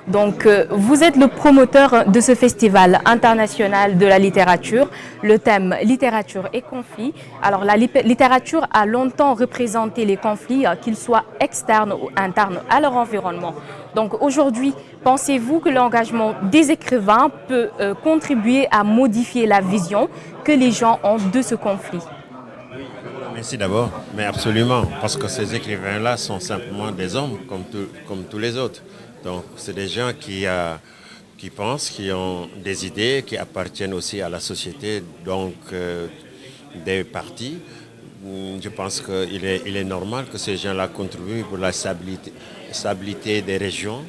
Donc, vous êtes le promoteur de ce festival international de la littérature. Le thème littérature et conflit. Alors, la littérature a longtemps représenté les conflits, qu'ils soient externes ou internes à leur environnement. Donc, aujourd'hui, pensez-vous que l'engagement des écrivains peut contribuer à modifier la vision que les gens ont de ce conflit? Merci d'abord, mais absolument, parce que ces écrivains-là sont simplement des hommes comme tous les autres. Donc, c'est des gens qui pensent, qui ont des idées, qui appartiennent aussi à la société, donc des partis. Je pense qu'il est normal que ces gens-là contribuent pour la stabilité des régions,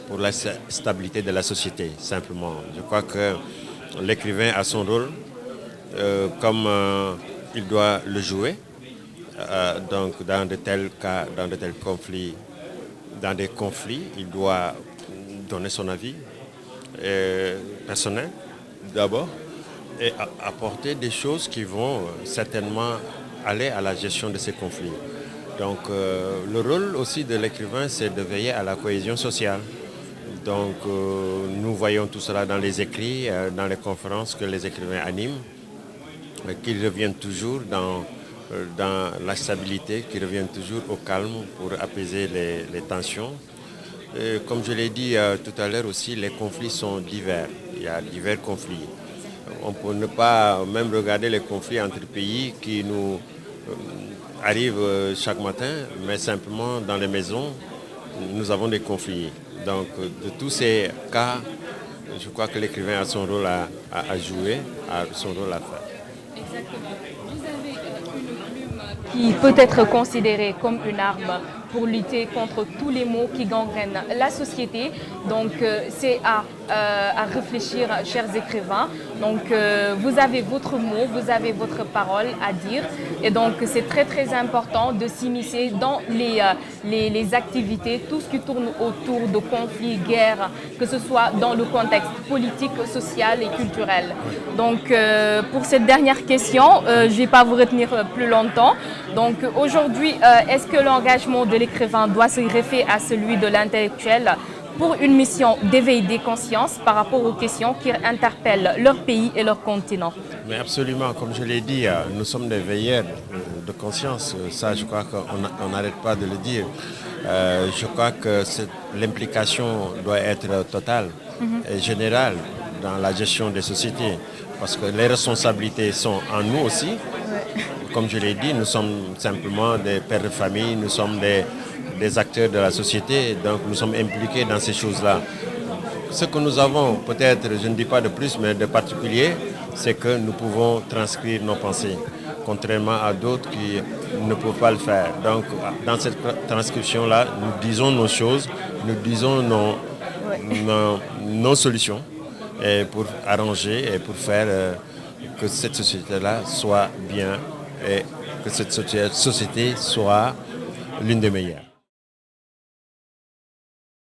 pour la stabilité de la société, simplement. Je crois que l'écrivain a son rôle, comme il doit le jouer. Donc dans de tels cas, dans de tels conflits, dans des conflits, il doit donner son avis personnel d'abord et apporter des choses qui vont certainement aller à la gestion de ces conflits. Donc le rôle aussi de l'écrivain, c'est de veiller à la cohésion sociale. Donc nous voyons tout cela dans les écrits, dans les conférences que les écrivains animent, qu'ils reviennent toujours dans la stabilité, qu'ils reviennent toujours au calme pour apaiser les tensions. Et comme je l'ai dit tout à l'heure aussi, les conflits sont divers. Il y a divers conflits. On peut ne pas même regarder les conflits entre pays qui nous arrivent chaque matin, mais simplement dans les maisons, nous avons des conflits. Donc de tous ces cas, je crois que l'écrivain a son rôle à jouer, a son rôle à faire. Exactement. Vous avez une plume qui peut être considérée comme une arme pour lutter contre tous les maux qui gangrènent la société. Donc, c'est à réfléchir, chers écrivains. Donc, vous avez votre mot, vous avez votre parole à dire. Et donc, c'est très, très important de s'immiscer dans les activités, tout ce qui tourne autour de conflits, guerres, que ce soit dans le contexte politique, social et culturel. Donc, pour cette dernière question, je ne vais pas vous retenir plus longtemps. Donc, aujourd'hui, est-ce que l'engagement de l'écrivain doit se greffer à celui de l'intellectuel pour une mission d'éveil des consciences par rapport aux questions qui interpellent leur pays et leur continent? Mais absolument, comme je l'ai dit, nous sommes des veilleurs de conscience. Ça, je crois qu'on n'arrête pas de le dire. Je crois que l'implication doit être totale et générale dans la gestion des sociétés. Parce que les responsabilités sont en nous aussi. Comme je l'ai dit, nous sommes simplement des pères de famille, nous sommes des acteurs de la société, donc nous sommes impliqués dans ces choses-là. Ce que nous avons, peut-être, je ne dis pas de plus, mais de particulier, c'est que nous pouvons transcrire nos pensées, contrairement à d'autres qui ne peuvent pas le faire. Donc, dans cette transcription-là, nous disons nos choses, nous disons nos solutions et pour arranger et pour faire que cette société-là soit bien et que cette société soit l'une des meilleures.